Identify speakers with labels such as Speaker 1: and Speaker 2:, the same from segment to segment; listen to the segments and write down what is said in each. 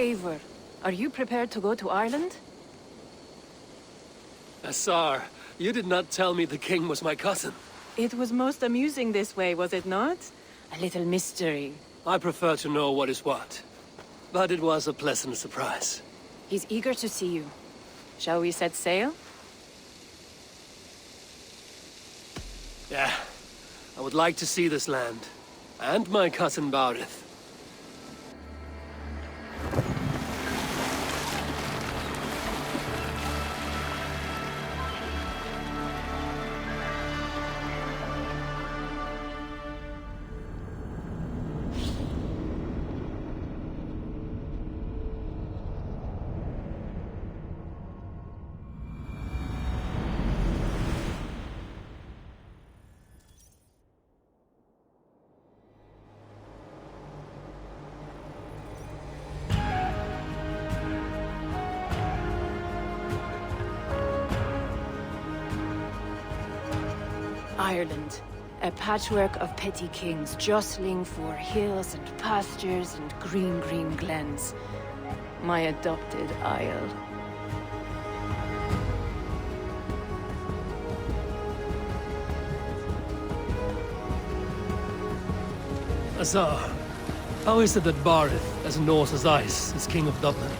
Speaker 1: Eivor, are you prepared to go to Ireland?
Speaker 2: Assar, you did not tell me the king was my cousin.
Speaker 1: It was most amusing this way, was it not? A little mystery.
Speaker 2: I prefer to know what is what. But it was a pleasant surprise.
Speaker 1: He's eager to see you. Shall we set sail?
Speaker 2: Yeah. I would like to see this land. And my cousin Baurith.
Speaker 1: Ireland. A patchwork of petty kings jostling for hills and pastures and green glens. My adopted isle.
Speaker 2: Assar, how is it that Baurith, as Norse as ice, is king of Dublin?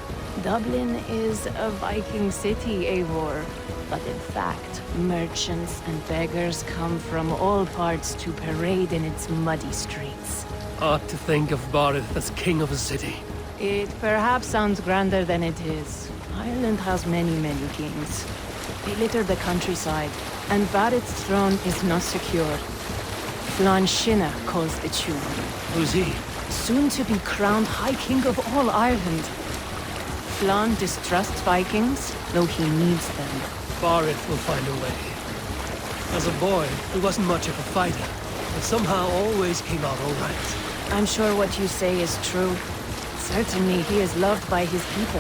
Speaker 1: Dublin is a Viking city, Eivor. But in fact, merchants and beggars come from all parts to parade in its muddy streets.
Speaker 2: Odd to think of Baurith as king of a city.
Speaker 1: It perhaps sounds grander than it is. Ireland has many kings. They litter the countryside, and Barrett's throne is not secure. Flann Sinna calls the tune.
Speaker 2: Who's he?
Speaker 1: Soon to be crowned High King of all Ireland. Flann distrusts Vikings, though he needs them.
Speaker 2: Baurith will find a way. As a boy, he wasn't much of a fighter, but somehow always came out all right.
Speaker 1: I'm sure what you say is true. Certainly he is loved by his people.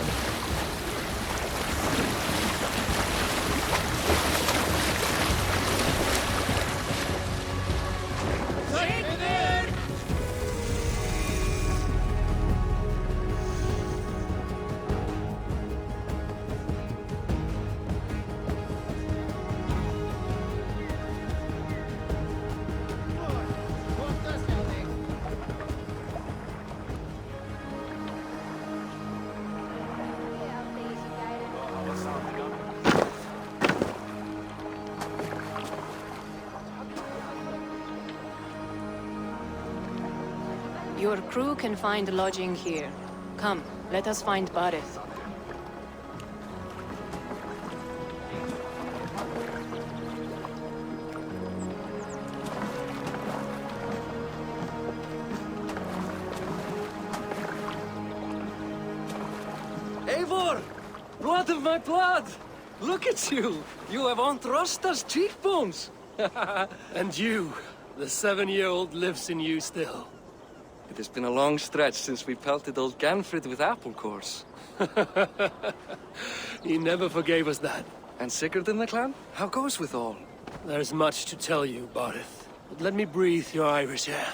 Speaker 1: Your crew can find lodging here. Come, let us find Baurith.
Speaker 2: Eivor! Blood of my blood! Look at you! You have Aunt Rosta's cheekbones! And you, the 7-year-old lives in you still.
Speaker 3: It has been a long stretch since we pelted old Ganfrid with apple cores.
Speaker 2: He never forgave us that.
Speaker 3: And Sigurd in the clan? How goes with all?
Speaker 2: There's much to tell you, Baurith. But let me breathe your Irish air.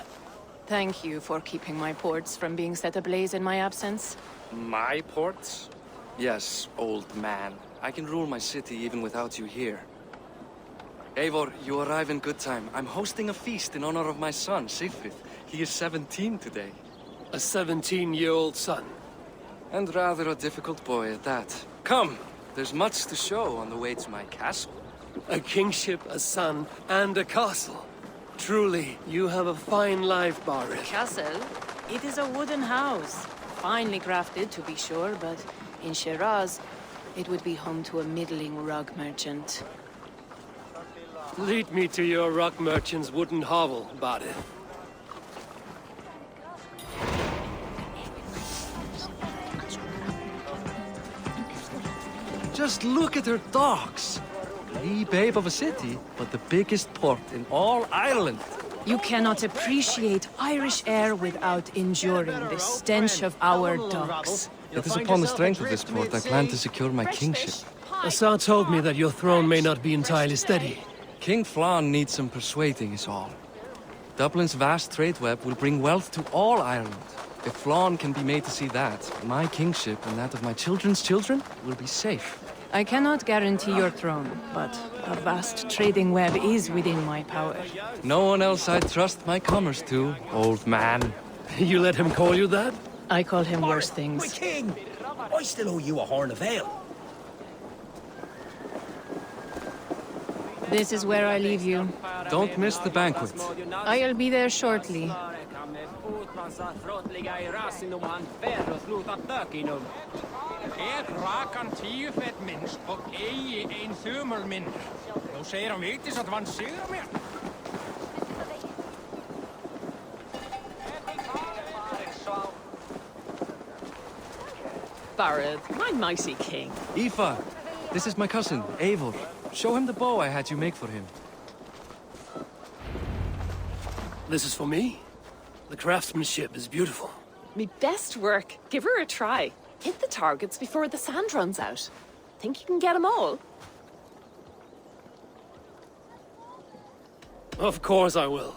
Speaker 1: Thank you for keeping my ports from being set ablaze in my absence.
Speaker 3: My ports? Yes, old man. I can rule my city even without you here. Eivor, you arrive in good time. I'm hosting a feast in honor of my son, Sigfrid. He is 17 today.
Speaker 2: A 17-year-old son.
Speaker 3: And rather a difficult boy at that. Come! There's much to show on the way to my castle.
Speaker 2: A kingship, a son, and a castle. Truly, you have a fine life, Baurith.
Speaker 1: Castle? It is a wooden house. Finely crafted, to be sure, but in Shiraz, it would be home to a middling rug merchant.
Speaker 2: Lead me to your rock merchant's wooden hovel, Baurith.
Speaker 3: Just look at her docks. Wee babe of a city, but the biggest port in all Ireland.
Speaker 1: You cannot appreciate Irish air without enduring the stench of our docks.
Speaker 3: It is upon the strength of this port I plan to secure my kingship.
Speaker 2: Assar told me that your throne may not be entirely steady.
Speaker 3: King Flann needs some persuading is all. Dublin's vast trade web will bring wealth to all Ireland. If Flann can be made to see that, my kingship and that of my children's children will be safe.
Speaker 1: I cannot guarantee your throne, but a vast trading web is within my power.
Speaker 3: No one else I'd trust my commerce to, old man.
Speaker 2: You let him call you that?
Speaker 1: I call him worse
Speaker 4: My
Speaker 1: things.
Speaker 4: king! I still owe you a horn of ale.
Speaker 1: This is where I leave you.
Speaker 3: Don't miss the banquet.
Speaker 1: I'll be there shortly.
Speaker 5: Er rakan 10 fett minnst og eigi ein þumul minn. Nú segir hann Vigdís að vann sigur mér.
Speaker 6: Barad, my mighty king.
Speaker 3: Aoife, this is my cousin, Eivor. Show him the bow I had you make for him.
Speaker 2: This is for me? The craftsmanship is beautiful.
Speaker 6: Me best work. Give her a try. Hit the targets before the sand runs out. Think you can get them all?
Speaker 2: Of course I will.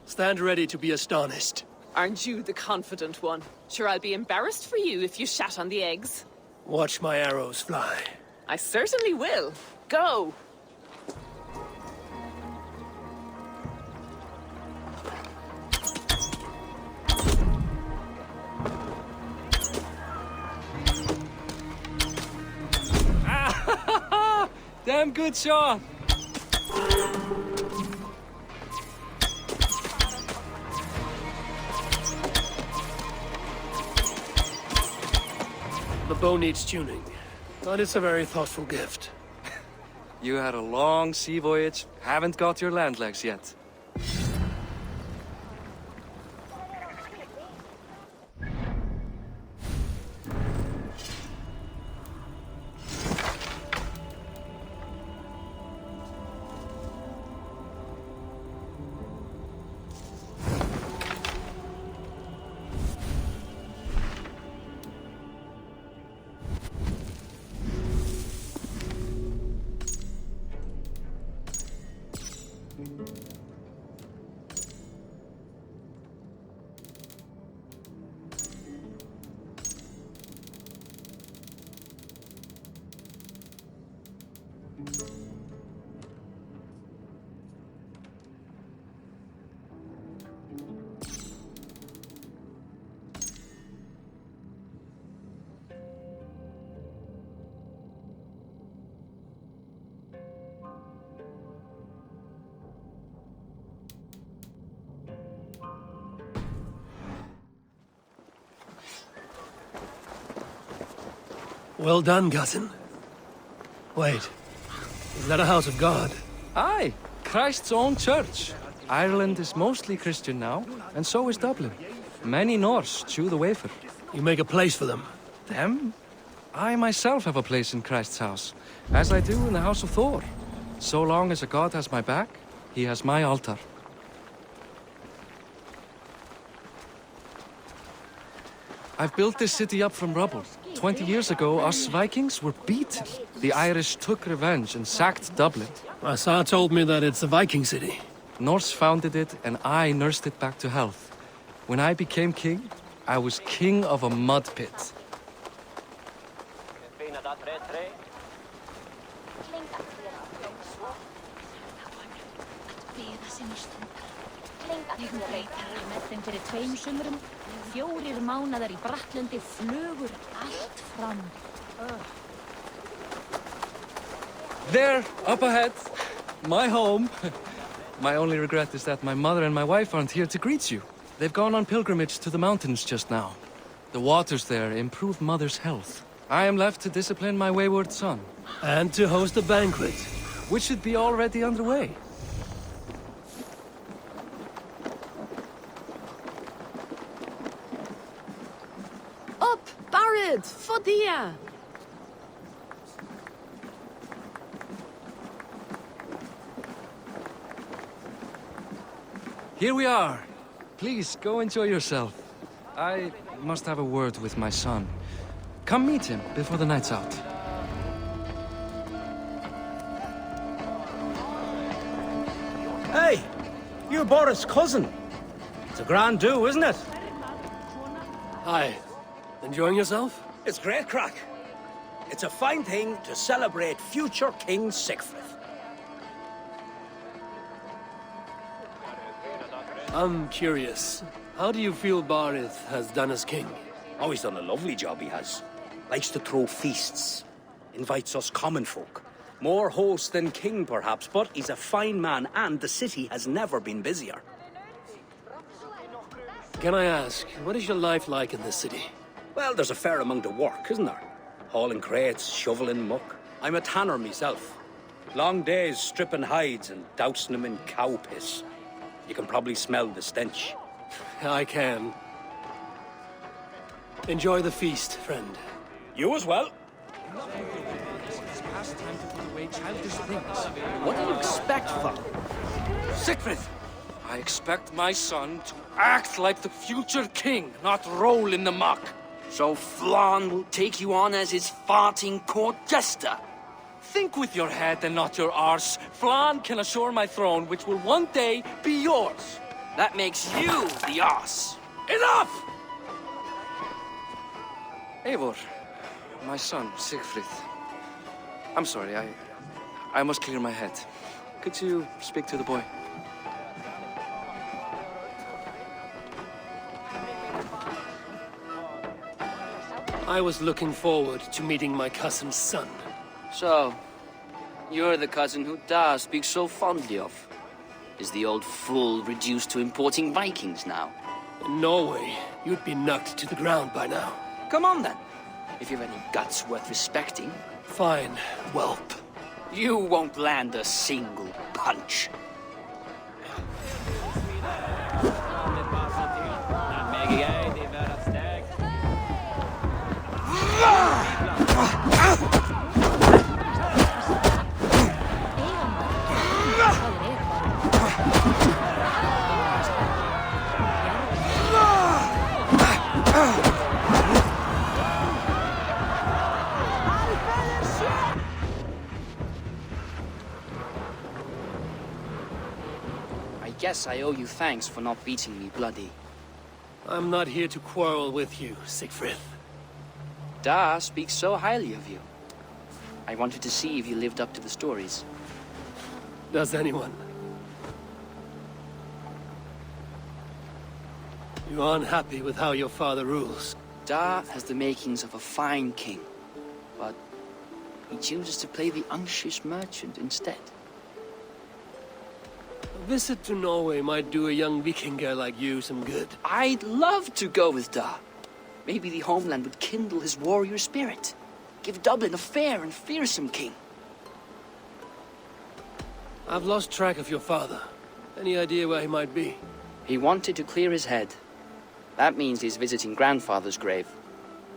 Speaker 2: Stand ready to be astonished.
Speaker 6: Aren't you the confident one? Sure, I'll be embarrassed for you if you shat on the eggs.
Speaker 2: Watch my arrows fly.
Speaker 6: I certainly will. Go!
Speaker 3: Damn good shot!
Speaker 2: The bow needs tuning, but it's a very thoughtful gift.
Speaker 3: You had a long sea voyage, haven't got your land legs yet.
Speaker 2: Well done, cousin. Wait, is that a house of God?
Speaker 3: Aye, Christ's own church. Ireland is mostly Christian now, and so is Dublin. Many Norse chew the wafer.
Speaker 2: You make a place for them.
Speaker 3: Them? I myself have a place in Christ's house, as I do in the house of Thor. So long as a god has my back, he has my altar. I've built this city up from rubble. 20 years ago, us Vikings were beaten. The Irish took revenge and sacked Dublin.
Speaker 2: Asa told me that it's a Viking city.
Speaker 3: Norse founded it, and I nursed it back to health. When I became king, I was king of a mud pit.
Speaker 7: Fyrir 2 sumrum, 4 mánaðar í Brattlundi, flugur allt fram.
Speaker 3: There, up ahead, my home. My only regret is that my mother and my wife aren't here to greet you. They've gone on pilgrimage to the mountains just now. The waters there improve mother's health. I am left to discipline my wayward son.
Speaker 2: And to host a banquet.
Speaker 3: Which should be already underway.
Speaker 6: Up, Barad! Fodia!
Speaker 3: Here we are. Please, go enjoy yourself. I must have a word with my son. Come meet him before the night's out.
Speaker 4: Hey! You're Boris' cousin. It's a grand do, isn't it?
Speaker 2: Hi. Enjoying yourself?
Speaker 4: It's great crack. It's a fine thing to celebrate future King Siegfried.
Speaker 2: I'm curious. How do you feel Barith has done as king?
Speaker 4: Oh, he's done a lovely job, he has. Likes to throw feasts. Invites us common folk. More host than king, perhaps, but he's a fine man, and the city has never been busier.
Speaker 2: Can I ask, what is your life like in this city?
Speaker 4: Well, there's a fair amount of work, isn't there? Hauling crates, shoveling muck. I'm a tanner myself. Long days stripping hides and dousing them in cow piss. You can probably smell the stench.
Speaker 2: I can. Enjoy the feast, friend.
Speaker 4: You as well.
Speaker 3: It's past time to put away childish things.
Speaker 4: What do you expect, father?
Speaker 3: Siegfried! I expect my son to act like the future king, not roll in the muck.
Speaker 8: So Flan will take you on as his farting court jester?
Speaker 3: Think with your head and not your arse. Flan can assure my throne, which will one day be yours.
Speaker 8: That makes you the ass.
Speaker 3: Enough! Eivor, my son, Siegfried. I'm sorry, I must clear my head. Could you speak to the boy?
Speaker 2: I was looking forward to meeting my cousin's son.
Speaker 8: So, you're the cousin who Da speaks so fondly of. Is the old fool reduced to importing Vikings now?
Speaker 2: In Norway, you'd be knocked to the ground by now.
Speaker 8: Come on then, if you've any guts worth respecting.
Speaker 2: Fine, whelp.
Speaker 8: You won't land a single punch. I guess I owe you thanks for not beating me bloody.
Speaker 2: I'm not here to quarrel with you, Siegfried.
Speaker 8: Da speaks so highly of you. I wanted to see if you lived up to the stories.
Speaker 2: Does anyone? You are unhappy with how your father rules.
Speaker 8: Da has the makings of a fine king, but he chooses to play the unctuous merchant instead.
Speaker 2: A visit to Norway might do a young Vikinger like you some good.
Speaker 8: I'd love to go with Da. Maybe the homeland would kindle his warrior spirit. Give Dublin a fair and fearsome king.
Speaker 2: I've lost track of your father. Any idea where he might be?
Speaker 8: He wanted to clear his head. That means he's visiting grandfather's grave.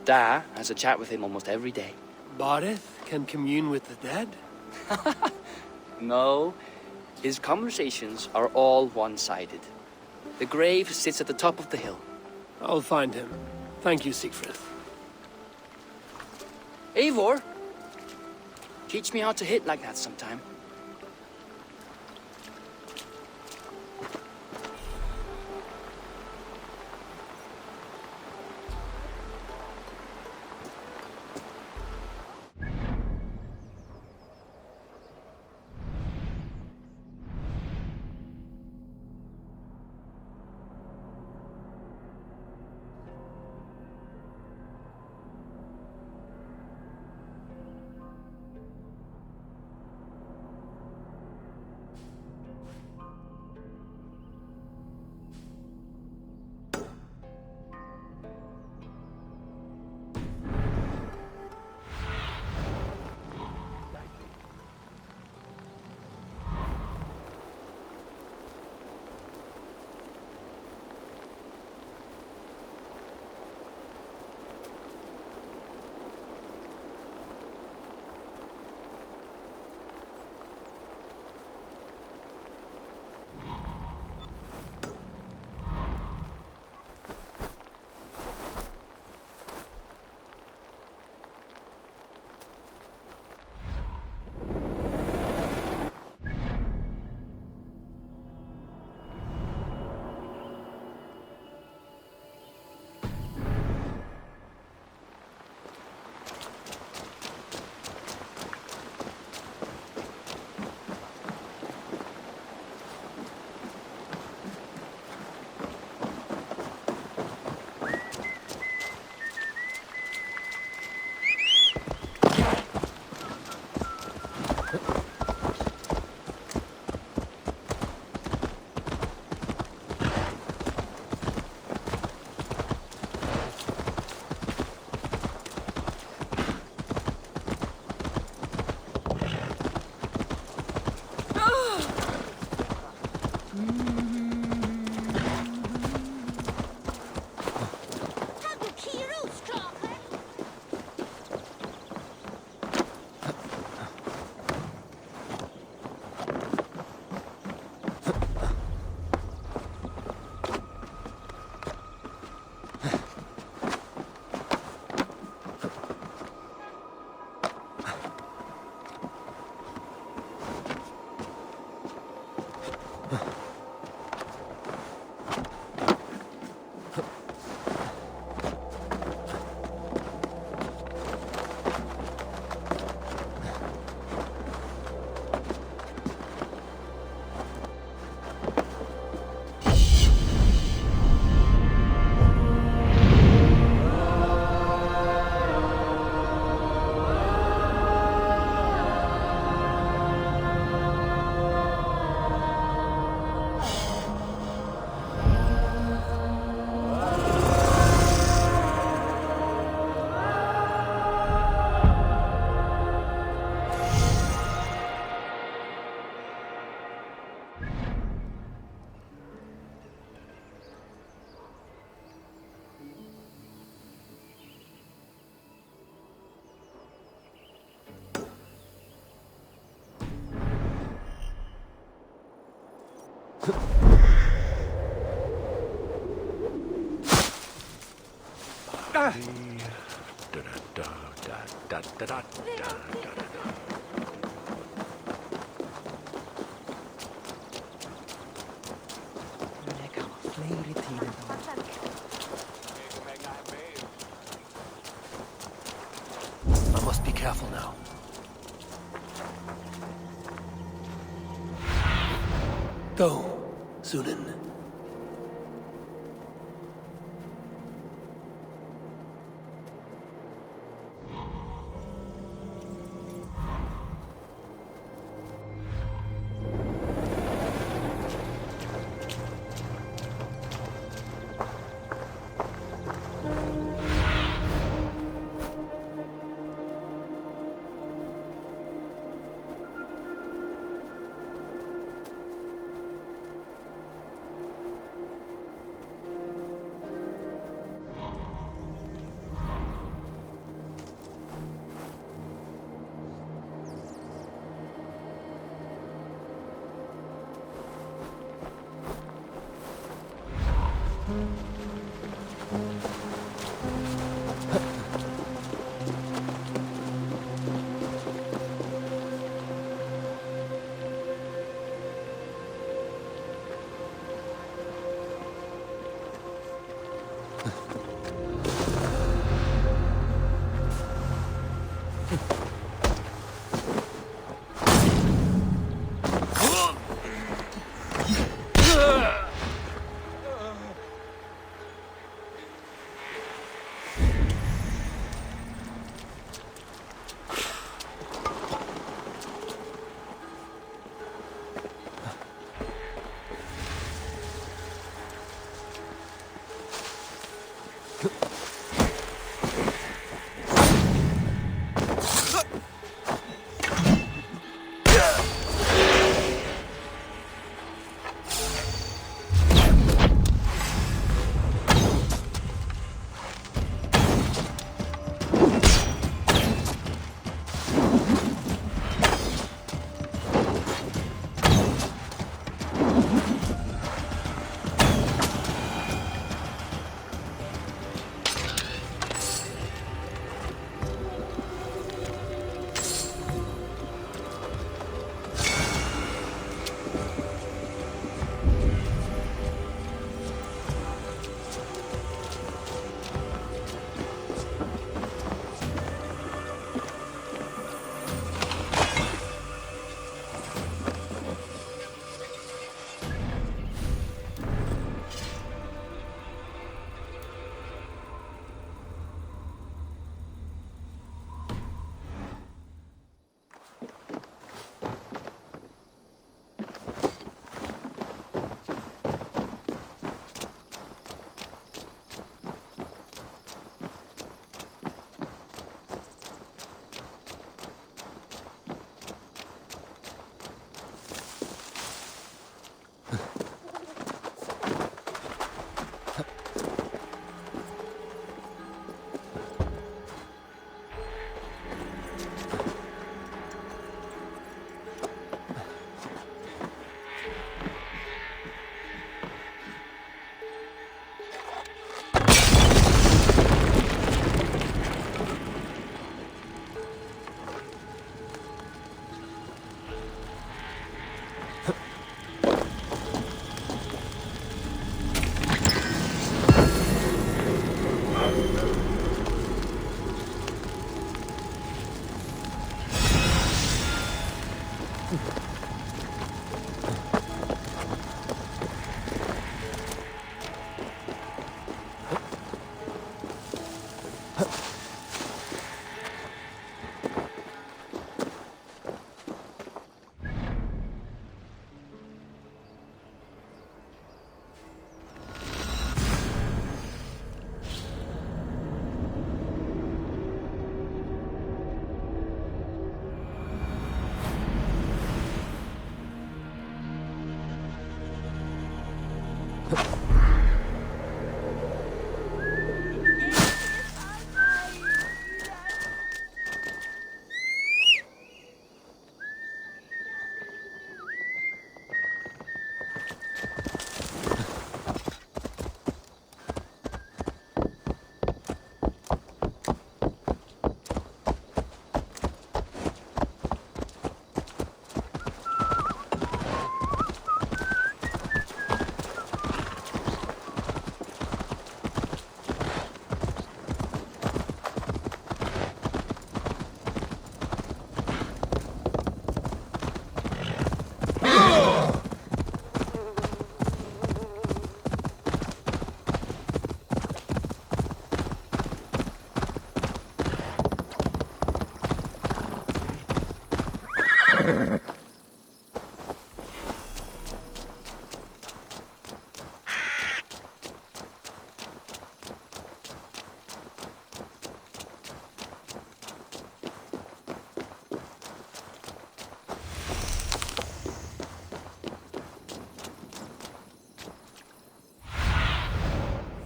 Speaker 8: Da has a chat with him almost every day.
Speaker 2: Barith can commune with the dead?
Speaker 8: No, his conversations are all one-sided. The grave sits at the top of the hill.
Speaker 2: I'll find him. Thank you, Siegfried.
Speaker 8: Eivor, teach me how to hit like that sometime.
Speaker 2: I must be careful now. Go, Sunan.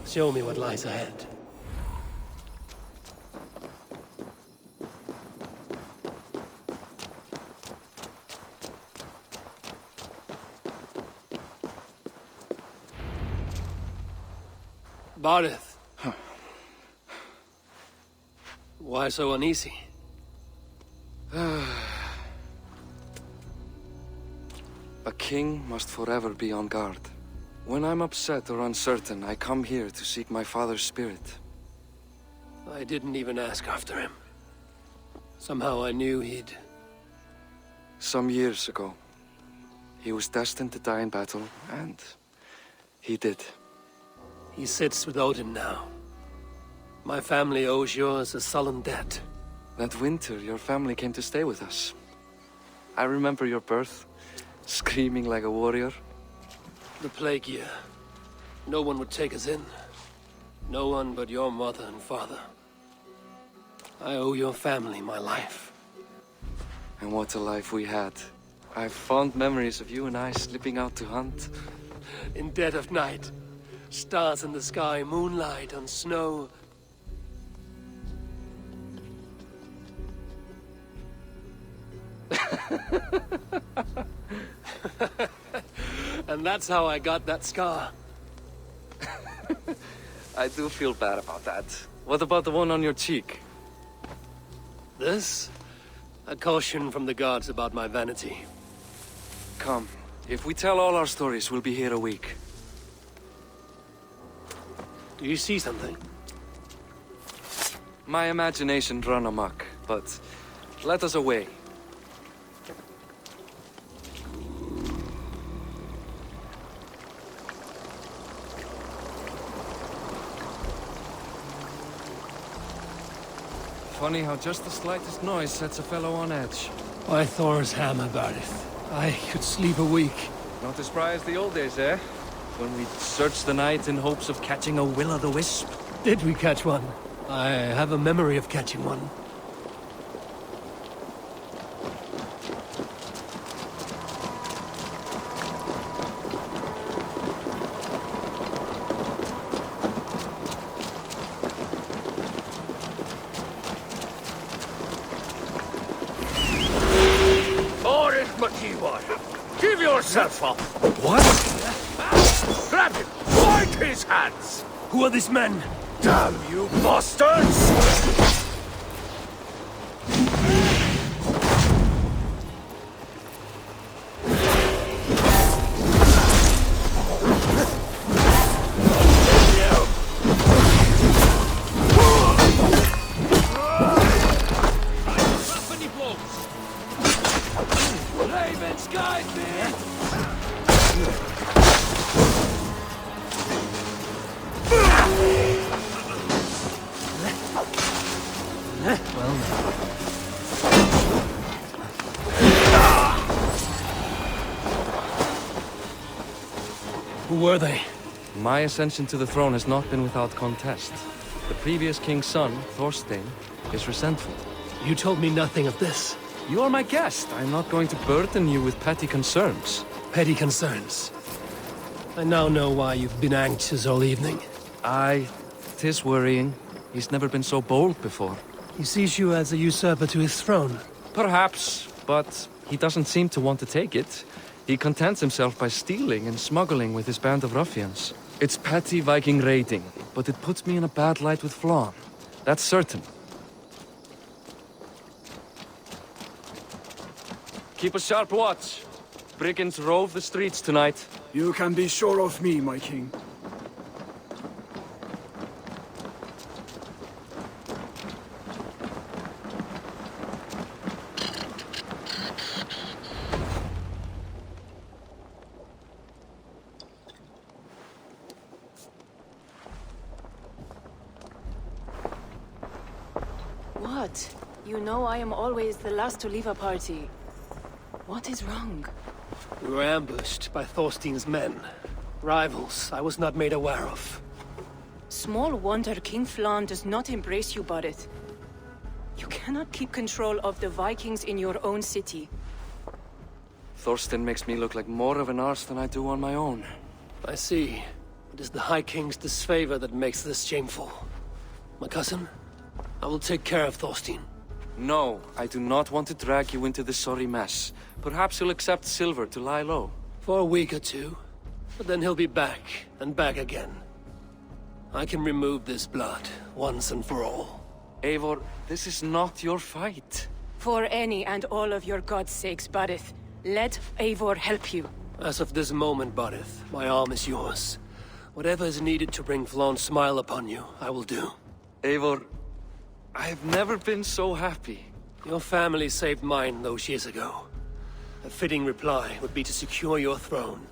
Speaker 2: Show me what lies ahead. Barith. Why so uneasy?
Speaker 3: A king must forever be on guard. When I'm upset or uncertain, I come here to seek my father's spirit.
Speaker 2: I didn't even ask after him. Somehow I knew he'd...
Speaker 3: Some years ago, he was destined to die in battle, and he did.
Speaker 2: He sits with Odin now. My family owes yours a sullen debt.
Speaker 3: That winter, your family came to stay with us. I remember your birth, screaming like a warrior.
Speaker 2: The plague year. No one would take us in. No one but your mother and father. I owe your family my life.
Speaker 3: And what a life we had. I have fond memories of you and I slipping out to hunt.
Speaker 2: In dead of night. Stars in the sky, moonlight on snow. And that's how I got that scar.
Speaker 3: I do feel bad about that. What about the one on your cheek?
Speaker 2: This? A caution from the gods about my vanity.
Speaker 3: Come. If we tell all our stories, we'll be here a week.
Speaker 2: Do you see something?
Speaker 3: My imagination run amok, but let us away. Funny how just the slightest noise sets a fellow on edge.
Speaker 2: Why Thor's hammer, Barith? I could sleep a week.
Speaker 3: Not as spry as the old days, eh? When we'd search the night in hopes of catching a will-o'-the-wisp.
Speaker 2: Did we catch one? I have a memory of catching one.
Speaker 4: Give yourself up!
Speaker 3: What?
Speaker 4: Grab him! Bind his hands!
Speaker 2: Who are these men?
Speaker 4: Damn you bastards!
Speaker 2: Who were they?
Speaker 3: My ascension to the throne has not been without contest. The previous king's son, Thorstein, is resentful.
Speaker 2: You told me nothing of this.
Speaker 3: You are my guest. I'm not going to burden you with petty concerns.
Speaker 2: Petty concerns. I now know why you've been anxious all evening.
Speaker 3: Aye, 'tis worrying. He's never been so bold before.
Speaker 2: He sees you as a usurper to his throne.
Speaker 3: Perhaps, but he doesn't seem to want to take it. He contents himself by stealing and smuggling with his band of ruffians. It's petty Viking raiding, but it puts me in a bad light with Flann. That's certain. Keep a sharp watch. Brigands rove the streets tonight.
Speaker 9: You can be sure of me, my king.
Speaker 1: What? You know I am always the last to leave a party. What is wrong?
Speaker 2: We were ambushed by Thorstein's men. Rivals I was not made aware of.
Speaker 1: Small wonder King Flann does not embrace you, Barret. You cannot keep control of the Vikings in your own city.
Speaker 3: Thorstein makes me look like more of an arse than I do on my own.
Speaker 2: I see. It is the High King's disfavor that makes this shameful. My cousin, I will take care of Thorstein.
Speaker 3: No, I do not want to drag you into this sorry mess. Perhaps you'll accept silver to lie low.
Speaker 2: For a week or two. But then he'll be back, and back again. I can remove this blood, once and for all.
Speaker 3: Eivor, this is not your fight.
Speaker 1: For any and all of your god's sakes, Barret, let Eivor help you.
Speaker 2: As of this moment, Barith, my arm is yours. Whatever is needed to bring Flann's smile upon you, I will do.
Speaker 3: Eivor, I have never been so happy.
Speaker 2: Your family saved mine those years ago. A fitting reply would be to secure your throne.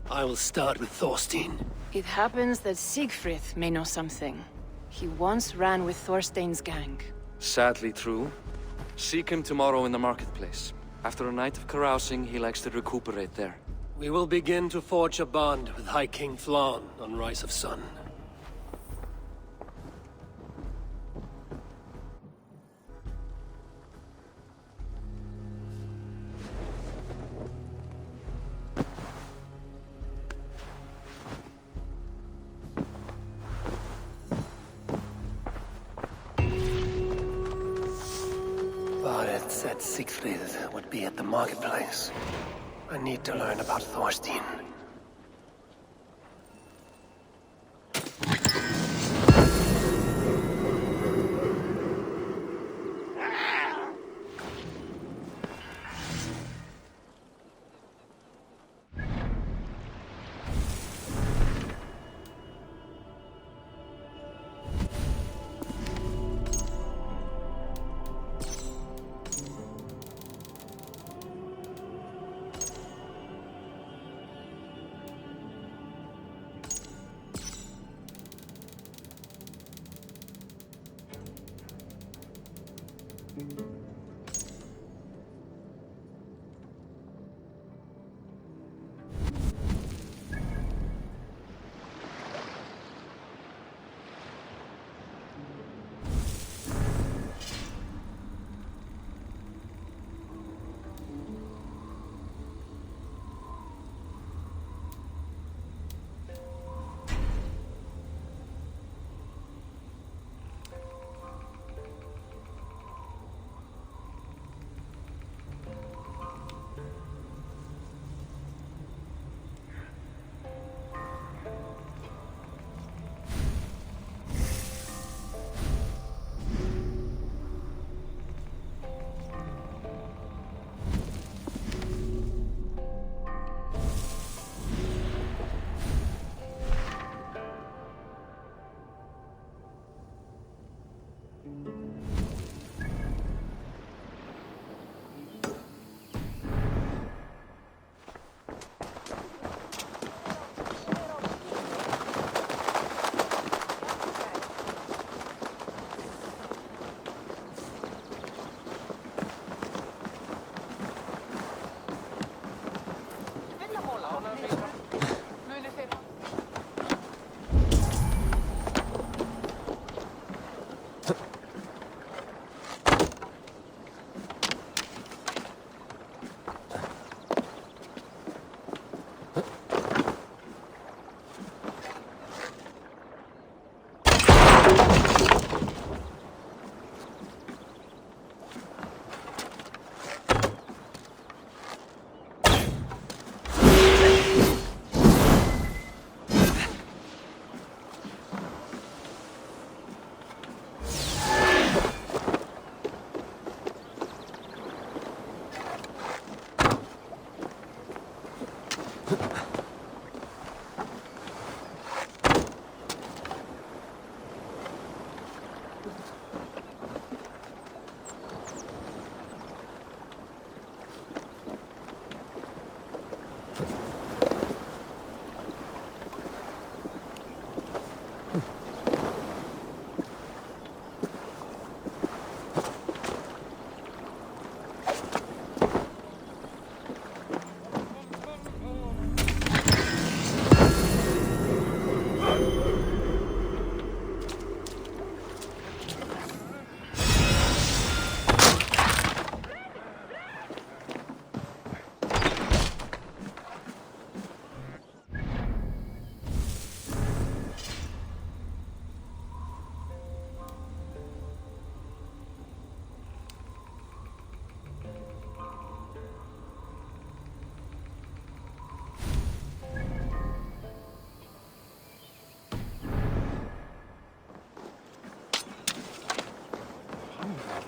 Speaker 2: I will start with Thorstein.
Speaker 1: It happens that Siegfried may know something. He once ran with Thorstein's gang.
Speaker 3: Sadly true. Seek him tomorrow in the marketplace. After a night of carousing, he likes to recuperate there.
Speaker 2: We will begin to forge a bond with High King Flann on Rise of Sun. Barret said Siegfried would be at the marketplace. I need to learn about Thorstein.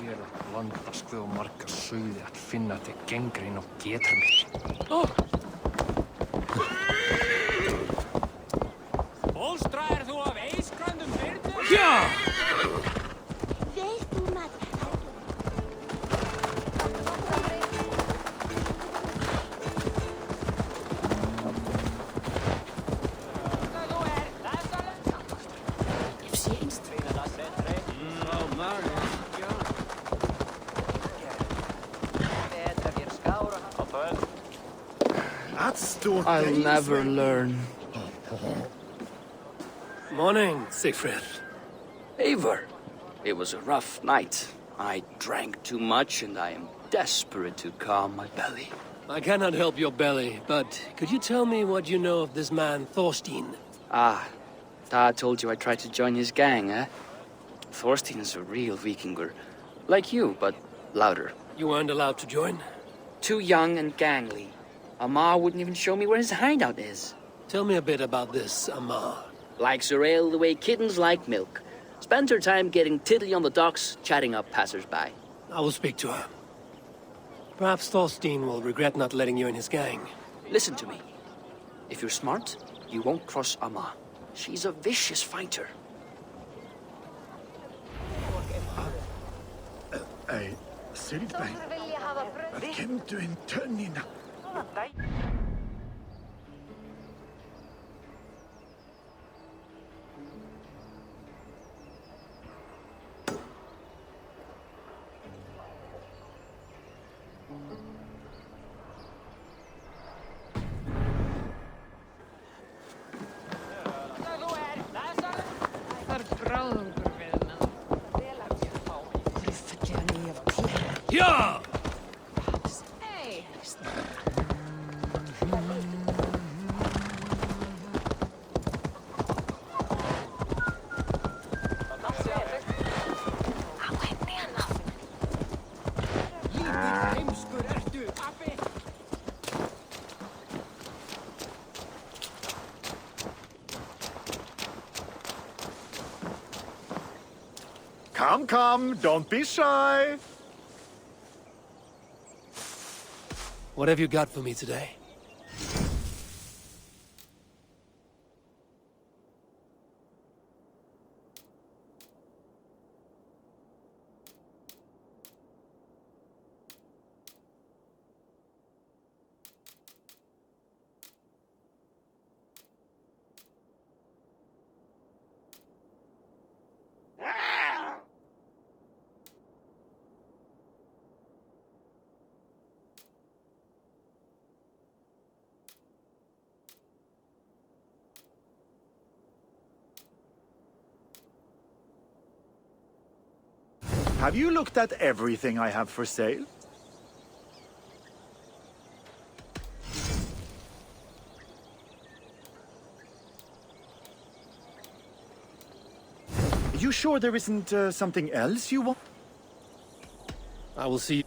Speaker 5: Vielä lantasku on markka syyde att finna te gengrin och getrmit. Polstraer þú af eiskrandum byrdu? Ja!
Speaker 8: I'll never learn.
Speaker 2: Morning, Siegfried.
Speaker 8: Eivor, it was a rough night. I drank too much and I am desperate to calm my belly.
Speaker 2: I cannot help your belly, but could you tell me what you know of this man, Thorstein?
Speaker 8: Ah, Dad told you I tried to join his gang, eh? Thorstein is a real Vikinger. Like you, but louder.
Speaker 2: You weren't allowed to join?
Speaker 8: Too young and gangly. Amar wouldn't even show me where his hideout is.
Speaker 2: Tell me a bit about this Amar.
Speaker 8: Likes her ale the way kittens like milk. Spends her time getting tiddly on the docks, chatting up passers-by.
Speaker 2: I will speak to her. Perhaps Thorstein will regret not letting you in his gang.
Speaker 8: Listen to me. If you're smart, you won't cross Amar. She's a vicious fighter.
Speaker 9: Ei, Sylvain. Vad kan du inte nina?
Speaker 2: Ja!
Speaker 9: Come, don't be shy.
Speaker 2: What have you got for me today?
Speaker 9: Have you looked at everything I have for sale? You sure there isn't something else you want?
Speaker 2: I will see.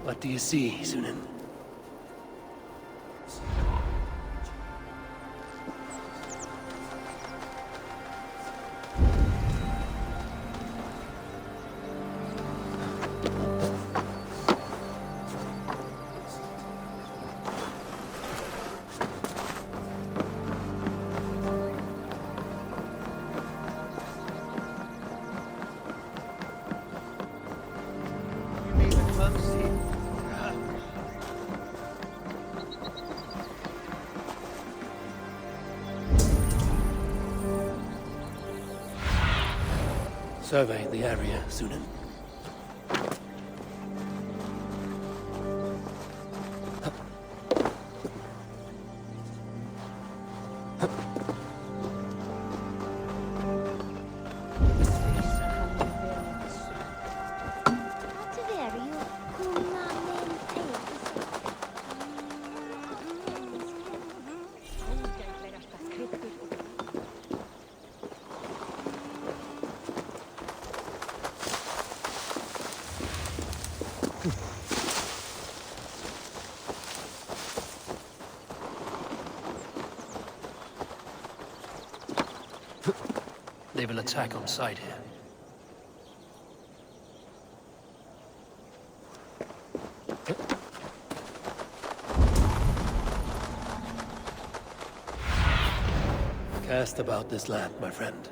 Speaker 2: What do you see, Sunan? Survey the area, Sunan. They will attack on sight here. Cast about this land, my friend.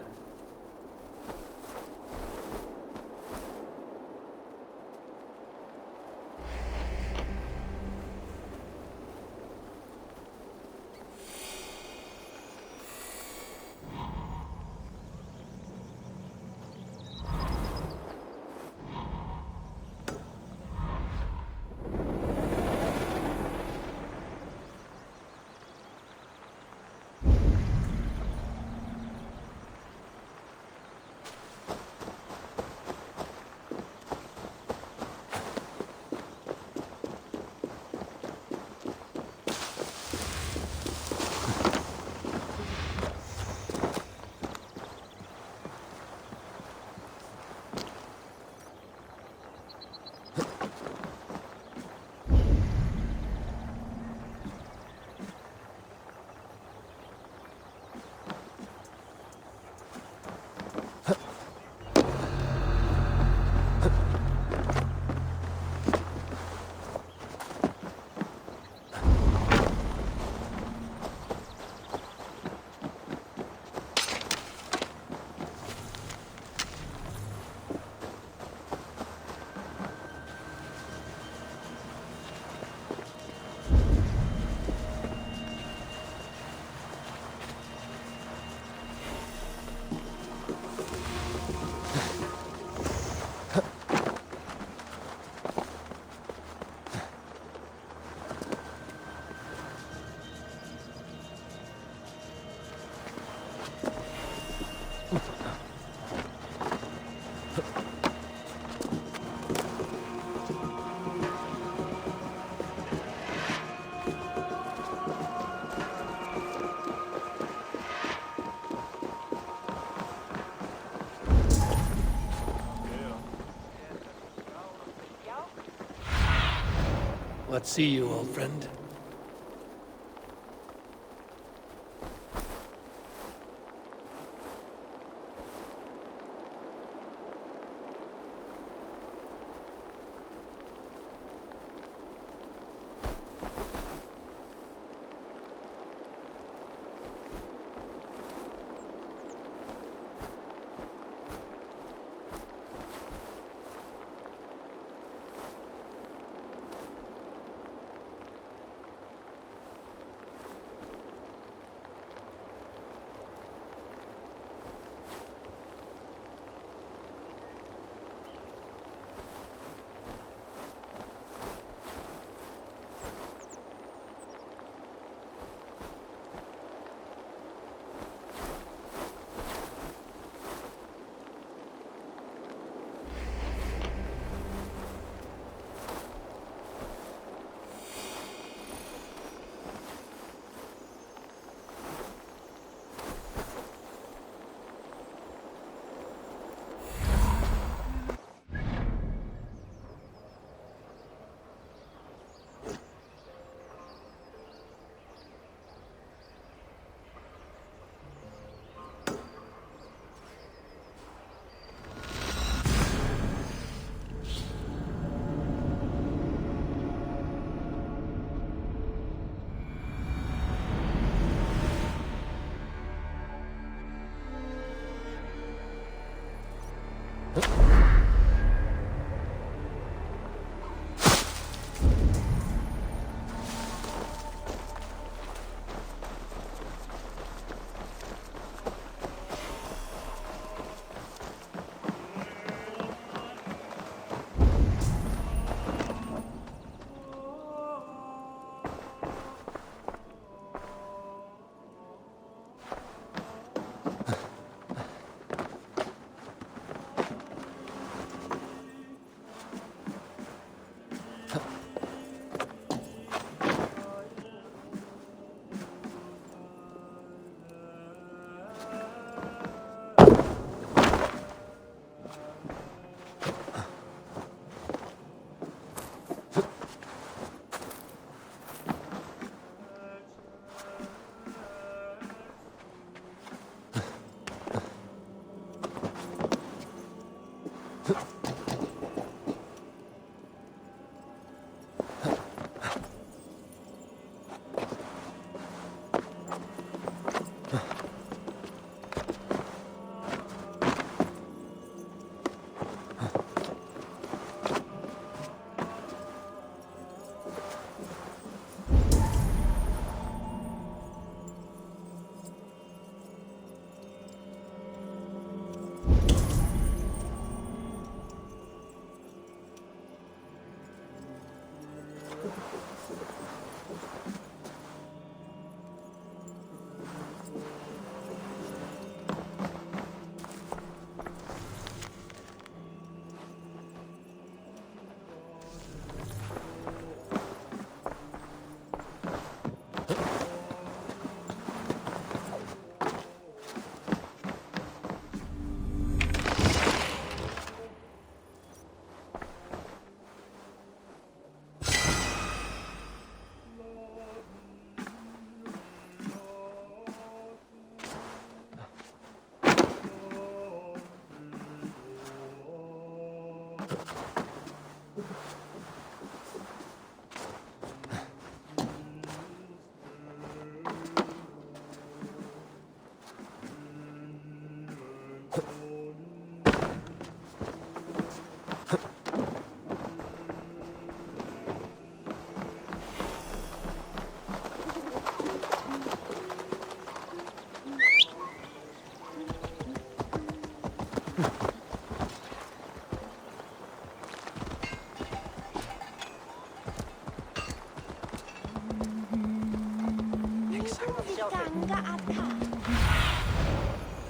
Speaker 2: What see you, old friend?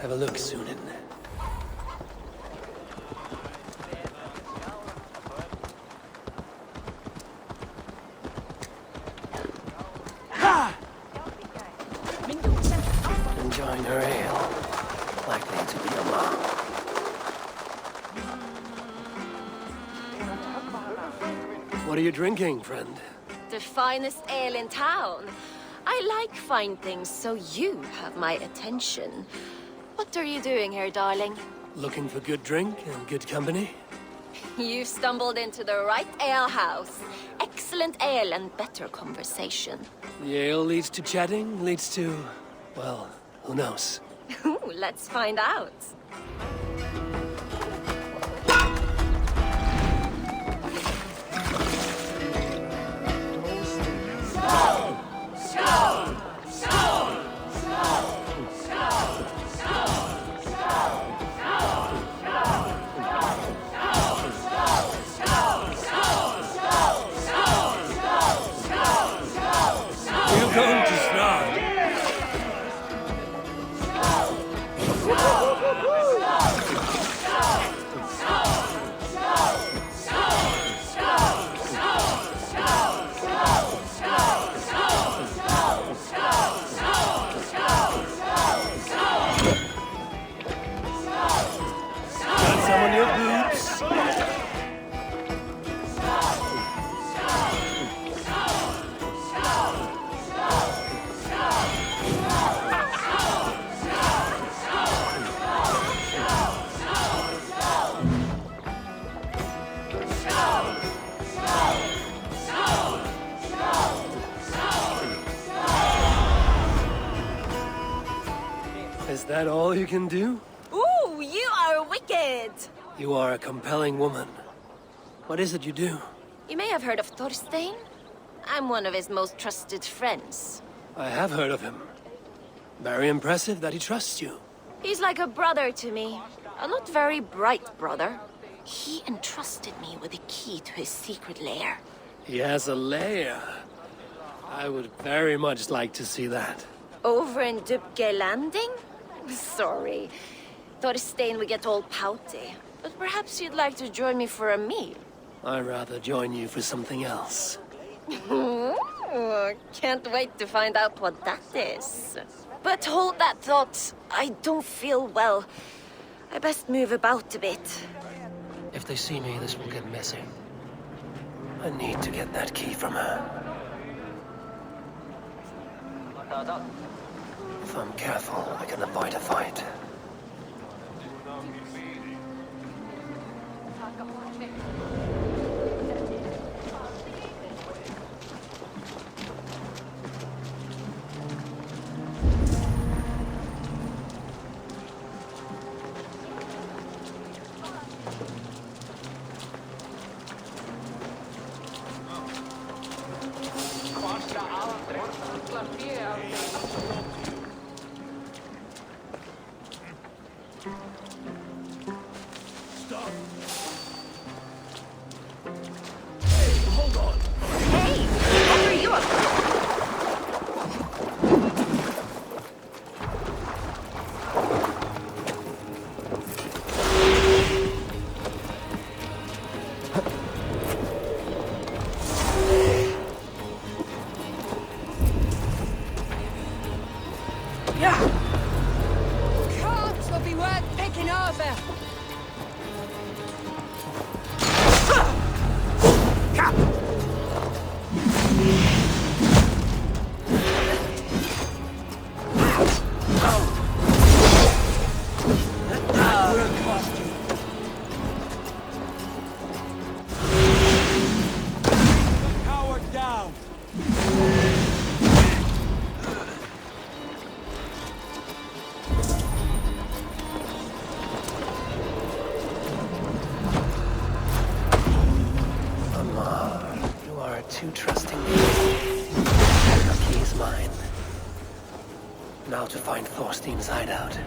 Speaker 2: Have a look, Sunan. Enjoying her ale. Likely to be a mom. What are you drinking, friend?
Speaker 10: The finest ale in town. I like fine things, so you have my attention. What are you doing here, darling?
Speaker 2: Looking for good drink and good company?
Speaker 10: You've stumbled into the right ale house. Excellent ale and better conversation.
Speaker 2: The ale leads to chatting, leads to... well, who knows?
Speaker 10: Ooh, let's find out.
Speaker 2: Going to start. Got some on your boots. Is that all you can do?
Speaker 10: Ooh, you are wicked!
Speaker 2: You are a compelling woman. What is it you do?
Speaker 10: You may have heard of Thorstein. I'm one of his most trusted friends.
Speaker 2: I have heard of him. Very impressive that he trusts you.
Speaker 10: He's like a brother to me. A not very bright brother. He entrusted me with the key to his secret lair.
Speaker 2: He has a lair. I would very much like to see that.
Speaker 10: Over in Dubke Landing? Sorry. Thorstein would get all pouty. But perhaps you'd like to join me for a meal.
Speaker 2: I'd rather join you for something else.
Speaker 10: Can't wait to find out what that is. But hold that thought. I don't feel well. I best move about a bit.
Speaker 2: If they see me, this will get messy. I need to get that key from her. If I'm careful, I can avoid a fight.
Speaker 6: Carts will be worth picking over.
Speaker 2: Too trusting. The key is mine. Now to find Thorstein's hideout.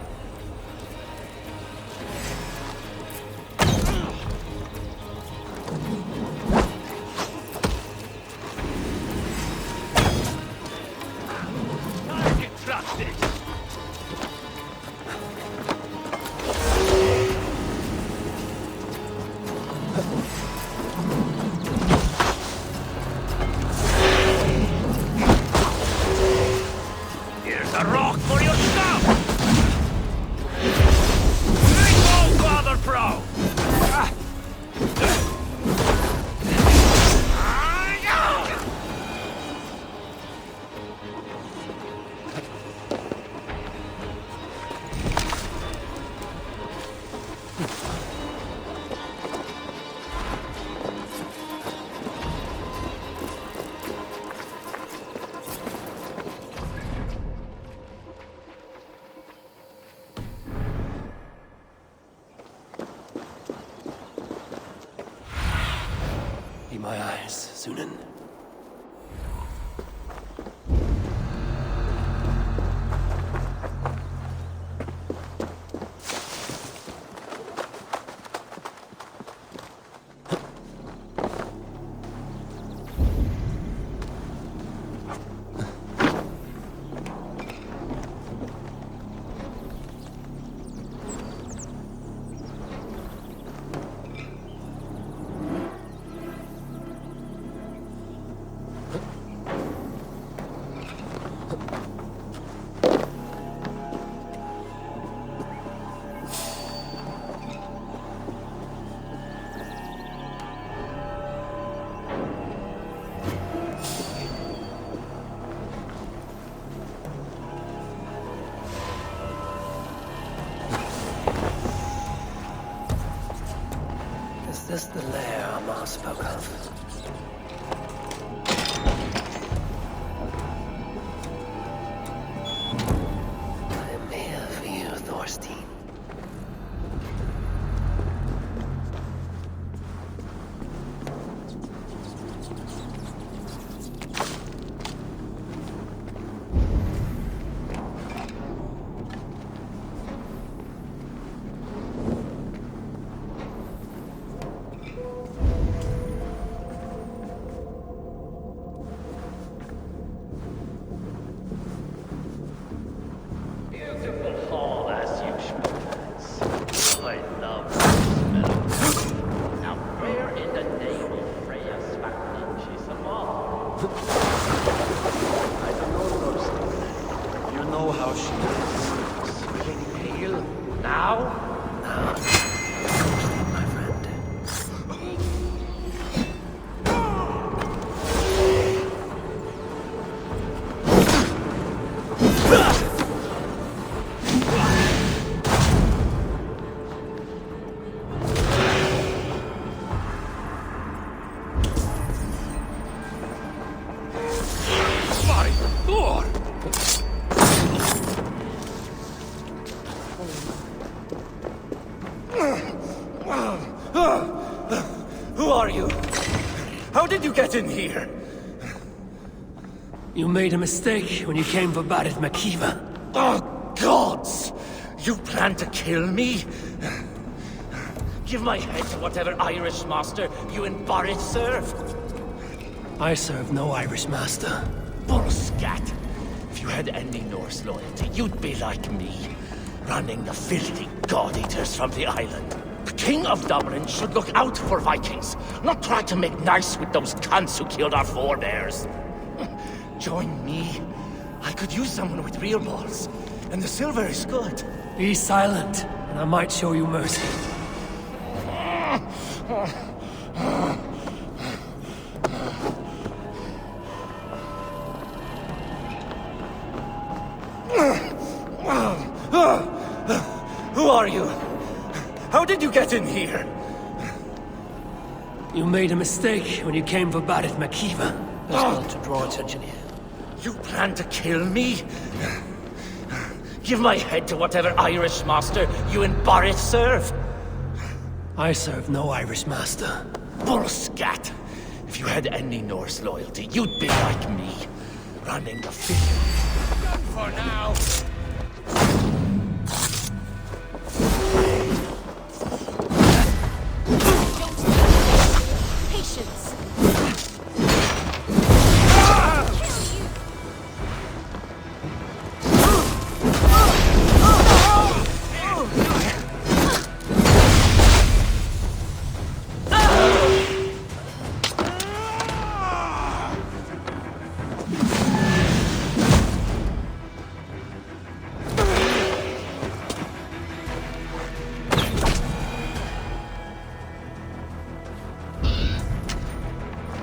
Speaker 5: Target trusted.
Speaker 9: A rock for your stuff! Bring on, Father Pro!
Speaker 2: Be my eyes, Sunan. Is this the lair Amar spoke of? I am here for you, Thorstein.
Speaker 4: Who are you? How did you get in here?
Speaker 2: You made a mistake when you came for Barit Makiva.
Speaker 11: Oh, gods! You plan to kill me? Give my head to whatever Irish master you and Boris serve.
Speaker 2: I serve no Irish master.
Speaker 11: Bullscat! If you had any Norse loyalty, you'd be like me, running the filthy god-eaters from the island. The King of Dublin should look out for Vikings, not try to make nice with those cunts who killed our forebears. Join me. I could use someone with real balls, and the silver is good.
Speaker 2: Be silent, and I might show you mercy.
Speaker 11: Who are you? How did you get in here?
Speaker 2: You made a mistake when you came for Barit Makiva. There's not to draw attention here.
Speaker 11: You plan to kill me? Give my head to whatever Irish master you and Boris serve.
Speaker 2: I serve no Irish master.
Speaker 11: Bullscat! If you had any Norse loyalty, you'd be like me, running the field.
Speaker 5: Done for now.
Speaker 10: Patience.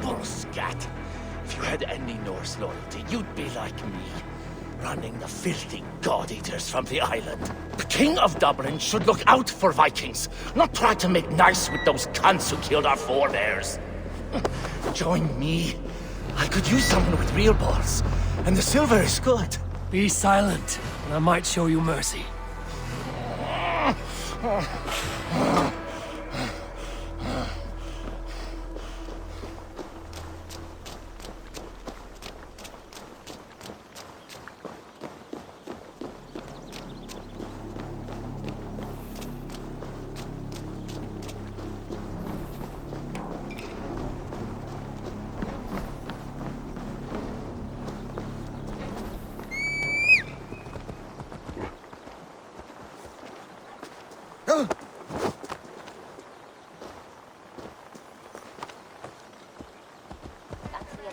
Speaker 11: Bullscat! If you had any Norse loyalty, you'd be like me, running the filthy god-eaters from the island. The King of Dublin should look out for Vikings, not try to make nice with those cunts who killed our forebears. Join me. I could use someone with real balls, and the silver is good.
Speaker 2: Be silent, and I might show you mercy.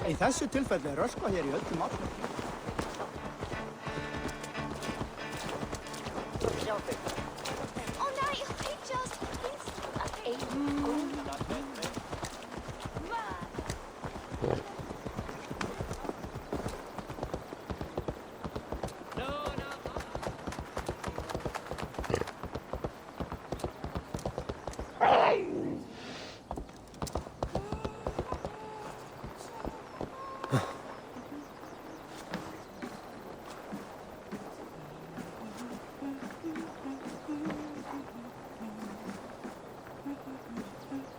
Speaker 9: Í þessu tilfelli er röskva hér í öllum áttum.
Speaker 10: Oh no, I just...